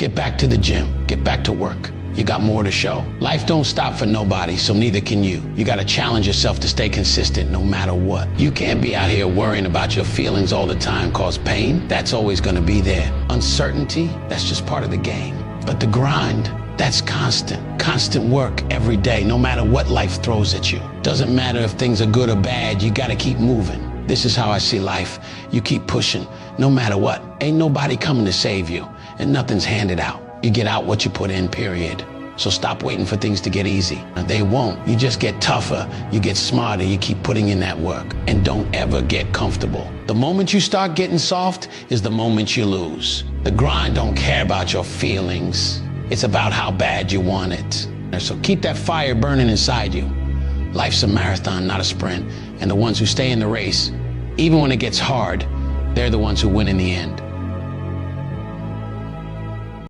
Get back to the gym, get back to work. You got more to show. Life don't stop for nobody, so neither can you. You gotta challenge yourself to stay consistent no matter what. You can't be out here worrying about your feelings all the time, cause pain, that's always gonna be there. Uncertainty, that's just part of the game. But the grind, that's constant. Constant work every day, no matter what life throws at you. Doesn't matter if things are good or bad, you gotta keep moving. This is how I see life. You keep pushing, no matter what. Ain't nobody coming to save you, and nothing's handed out. You get out what you put in, period. So stop waiting for things to get easy. They won't. You just get tougher, you get smarter, you keep putting in that work. And don't ever get comfortable. The moment you start getting soft is the moment you lose. The grind don't care about your feelings. It's about how bad you want it. So keep that fire burning inside you. Life's a marathon, not a sprint. And the ones who stay in the race, even when it gets hard, they're the ones who win in the end.